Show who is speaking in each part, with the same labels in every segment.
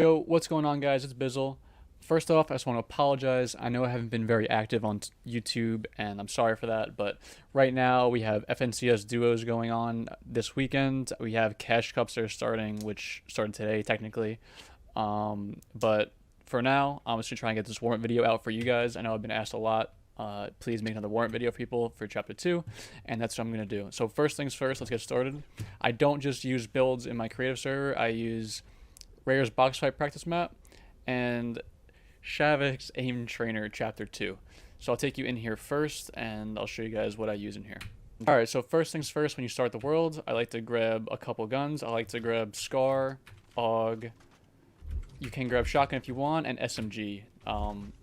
Speaker 1: Yo, what's going on, guys? It's Bizzle. First off, I just want to apologize. I know I haven't been very active on YouTube, and I'm sorry for that. But right now, we have FNCS duos going on this weekend. We have Cash Cups that are starting, which started today, technically. But for now, I'm just going to try and get this warrant video out for you guys. I know I've been asked a lot. Please make another warrant video for people for Chapter 2, and that's what I'm going to do. So first things first, let's get started. I don't just use builds in my creative server. I use Rare's Boxfight Practice Map, and Shavik's Aim Trainer Chapter 2. So I'll take you in here first, and I'll show you guys what I use in here. Alright, so first things first, when you start the world, I like to grab a couple guns. I like to grab Scar, AUG, you can grab Shotgun if you want, and SMG.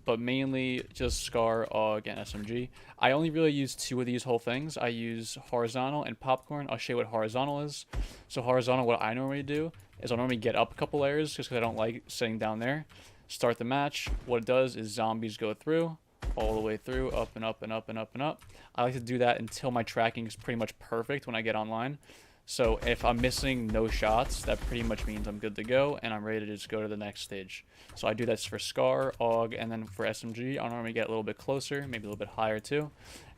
Speaker 1: But mainly just Scar, AUG, and SMG. I only really use two of these whole things. I use Horizontal and Popcorn. I'll show you what Horizontal is. So Horizontal, what I normally do is I'll normally get up a couple layers just because I don't like sitting down there. Start the match. What it does is zombies go through, all the way through, up and up and up and up and up. I like to do that until my tracking is pretty much perfect when I get online. So if I'm missing no shots, that pretty much means I'm good to go and I'm ready to just go to the next stage. So I do that for Scar, AUG, and then for SMG, I'll normally get a little bit closer, maybe a little bit higher too.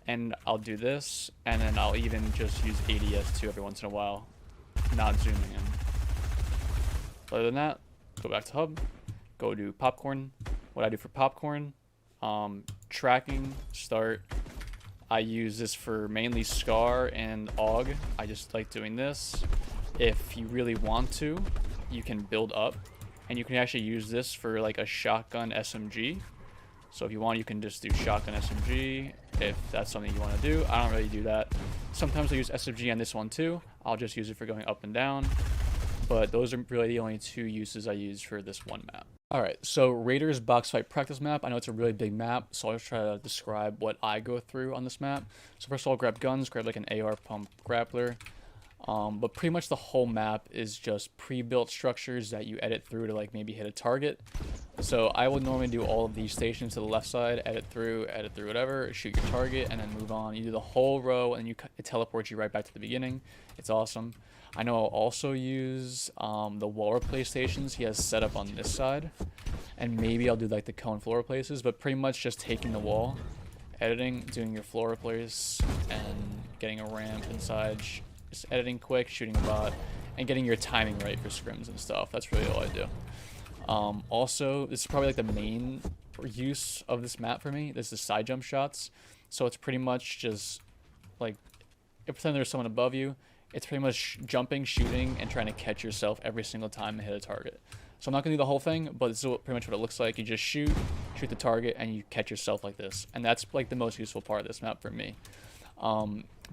Speaker 1: And I'll do this, and then I'll even just use ADS too every once in a while, not zooming in. Other than that, go back to hub, go do popcorn. What I do for popcorn, tracking, start. I use this for mainly Scar and AUG. I just like doing this. If you really want to, you can build up, and you can actually use this for like a shotgun SMG. So if you want, you can just do shotgun SMG if that's something you want to do. I don't really do that. Sometimes I use SMG on this one too. I'll just use it for going up and down. But those are really the only two uses I use for this one map. Alright, so Raiders Boxfight Practice Map. I know it's a really big map, so I'll just try to describe what I go through on this map. So first of all, grab guns, grab like an AR pump grappler. But pretty much the whole map is just pre-built structures that you edit through to like maybe hit a target. So I would normally do all of these stations to the left side, edit through whatever, shoot your target, and then move on. You do the whole row, and it teleports you right back to the beginning. It's awesome. I know I'll also use the wall replace stations he has set up on this side, and maybe I'll do like the cone floor replaces, but pretty much just taking the wall, editing, doing your floor replace, and getting a ramp inside, just editing quick, shooting a bot, and getting your timing right for scrims and stuff. That's really all I do. Also, this is probably like the main use of this map for me. This is side jump shots, so it's pretty much just like, if pretend there's someone above you, it's pretty much jumping, shooting, and trying to catch yourself every single time and hit a target. So I'm not going to do the whole thing, but this is pretty much what it looks like. You just shoot the target, and you catch yourself like this. And that's like the most useful part of this map for me.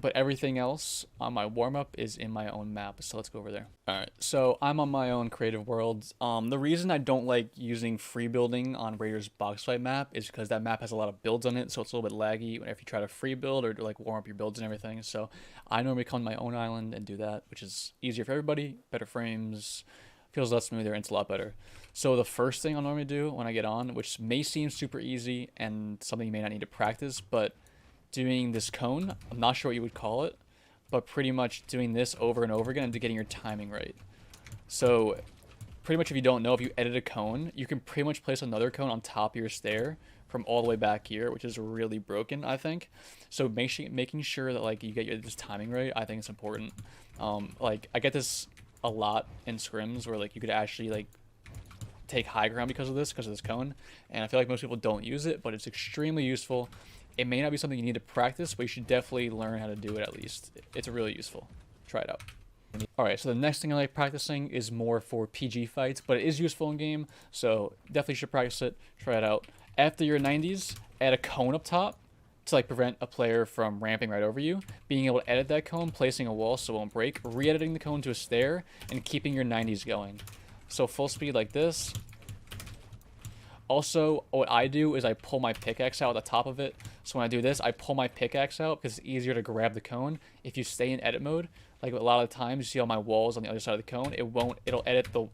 Speaker 1: But everything else on my warm-up is in my own map, so let's go over there. Alright, so I'm on my own creative world. The reason I don't like using free building on Raiders Boxfight Map is because that map has a lot of builds on it, so it's a little bit laggy if you try to free build or like warm up your builds and everything. So I normally come to my own island and do that, which is easier for everybody, better frames, feels less smoother, and it's a lot better. So the first thing I'll normally do when I get on, which may seem super easy and something you may not need to practice, but doing this cone, I'm not sure what you would call it, but pretty much doing this over and over again and getting your timing right. So pretty much if you don't know, if you edit a cone, you can pretty much place another cone on top of your stair from all the way back here, which is really broken, I think. So making sure that like you get this timing right, I think it's important. Like I get this a lot in scrims where like you could actually like take high ground because of this cone, and I feel like most people don't use it, but it's extremely useful. It may not be something you need to practice, but you should definitely learn how to do it at least. It's really useful. Try it out. Alright, so the next thing I like practicing is more for PG fights, but it is useful in game, so definitely should practice it. Try it out. After your 90s, add a cone up top to like prevent a player from ramping right over you. Being able to edit that cone, placing a wall so it won't break, re-editing the cone to a stair, and keeping your 90s going. So full speed like this. Also, what I do is I pull my pickaxe out at the top of it. So when I do this, I pull my pickaxe out because it's easier to grab the cone. If you stay in edit mode, like a lot of the times, you see all my walls on the other side of the cone, it'll edit the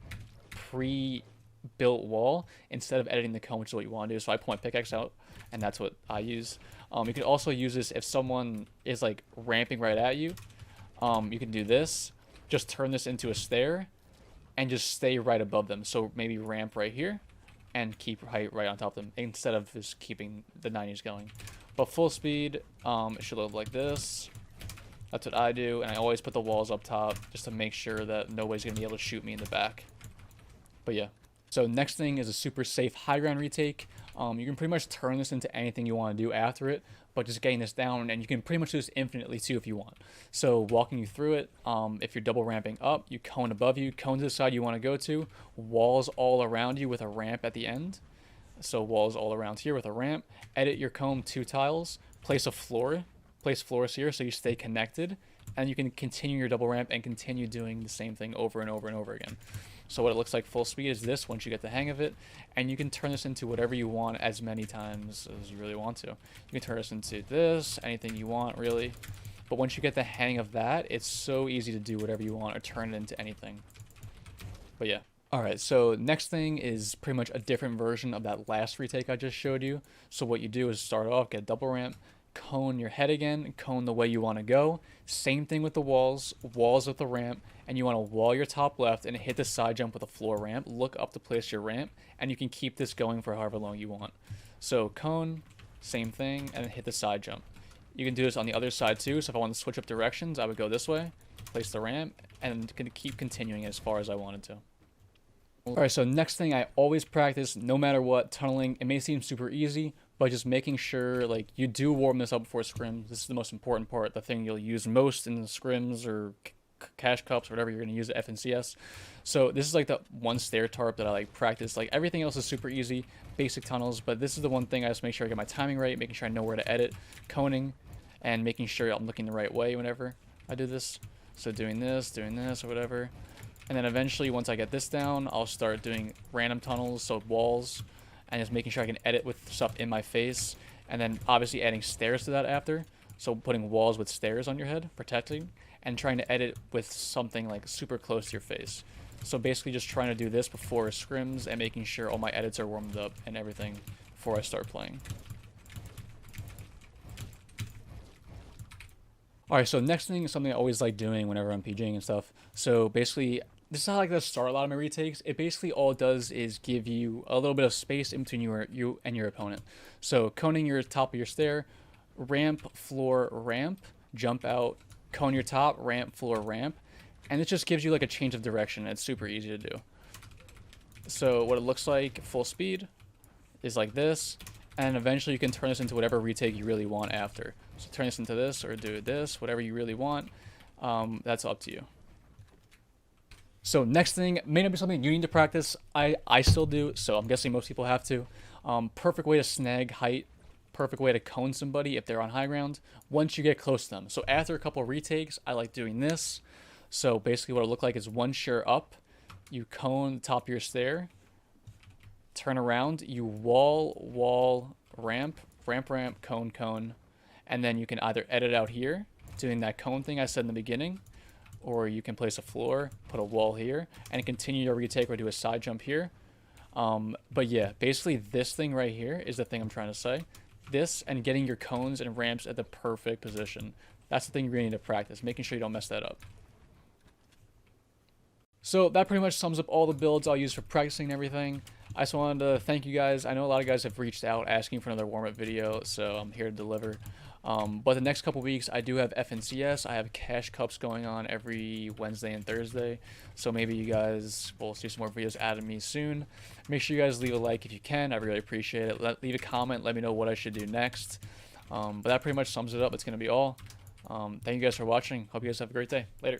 Speaker 1: pre-built wall instead of editing the cone, which is what you want to do. So I pull my pickaxe out, and that's what I use. You can also use this if someone is like ramping right at you. You can do this. Just turn this into a stair, and just stay right above them. So maybe ramp right here and keep height right on top of them instead of just keeping the 90s going. But full speed, it should look like this. That's what I do, and I always put the walls up top just to make sure that nobody's going to be able to shoot me in the back. But yeah. So next thing is a super safe high ground retake. You can pretty much turn this into anything you want to do after it, but just getting this down, and you can pretty much do this infinitely too if you want. So walking you through it, if you're double ramping up, you cone above you, cone to the side you want to go to, walls all around you with a ramp at the end. So walls all around here with a ramp. Edit your cone 2 tiles, place floors here so you stay connected, and you can continue your double ramp and continue doing the same thing over and over and over again. So what it looks like full speed is this once you get the hang of it, and you can turn this into whatever you want as many times as you really want to. You can turn this into this, anything you want really. But once you get the hang of that, it's so easy to do whatever you want or turn it into anything. But yeah. Alright, so next thing is pretty much a different version of that last retake I just showed you. So what you do is start off, get a double ramp, cone your head again, cone the way you want to go. Same thing with the walls with the ramp, and you want to wall your top left and hit the side jump with a floor ramp. Look up to place your ramp, and you can keep this going for however long you want. So cone, same thing, and hit the side jump. You can do this on the other side too, so if I want to switch up directions, I would go this way, place the ramp, and keep continuing as far as I wanted to. Alright, so next thing I always practice, no matter what, tunneling. It may seem super easy, but just making sure like you do warm this up before scrims. This is the most important part, the thing you'll use most in the scrims or cash cups or whatever you're going to use at FNCS. So this is like the one stair tarp that I like practice. Like everything else is super easy, basic tunnels, but this is the one thing I just make sure I get my timing right, making sure I know where to edit, coning, and making sure I'm looking the right way whenever I do this. So doing this or whatever. And then eventually, once I get this down, I'll start doing random tunnels, so walls, and just making sure I can edit with stuff in my face. And then obviously adding stairs to that after. So putting walls with stairs on your head, protecting, and trying to edit with something like super close to your face. So basically just trying to do this before scrims and making sure all my edits are warmed up and everything before I start playing. Alright, so next thing is something I always like doing whenever I'm PGing and stuff. So basically, this is how I like to start a lot of my retakes. It basically all it does is give you a little bit of space in between you and your opponent. So coning your top of your stair, ramp, floor, ramp, jump out, cone your top, ramp, floor, ramp, and it just gives you like a change of direction. It's super easy to do. So what it looks like full speed is like this, and eventually you can turn this into whatever retake you really want after. So turn this into this or do this, whatever you really want. That's up to you. So next thing may not be something you need to practice. I still do, so I'm guessing most people have to. Perfect way to snag height. Perfect way to cone somebody if they're on high ground once you get close to them. So after a couple of retakes, I like doing this. So basically what it look like is one share up, you cone the top of your stair, turn around, you wall, ramp, cone, and then you can either edit out here, doing that cone thing I said in the beginning, or you can place a floor, put a wall here, and continue your retake or do a side jump here. But yeah, basically this thing right here is the thing I'm trying to say. This and getting your cones and ramps at the perfect position. That's the thing you really need to practice, making sure you don't mess that up. So that pretty much sums up all the builds I'll use for practicing and everything. I just wanted to thank you guys. I know a lot of guys have reached out asking for another warm-up video, so I'm here to deliver. But the next couple weeks, I do have FNCS. I have cash cups going on every Wednesday and Thursday, so maybe you guys will see some more videos out of me soon. Make sure you guys leave a like if you can. I really appreciate it. Leave a comment. Let me know what I should do next. But that pretty much sums it up. It's going to be all. Thank you guys for watching. Hope you guys have a great day. Later.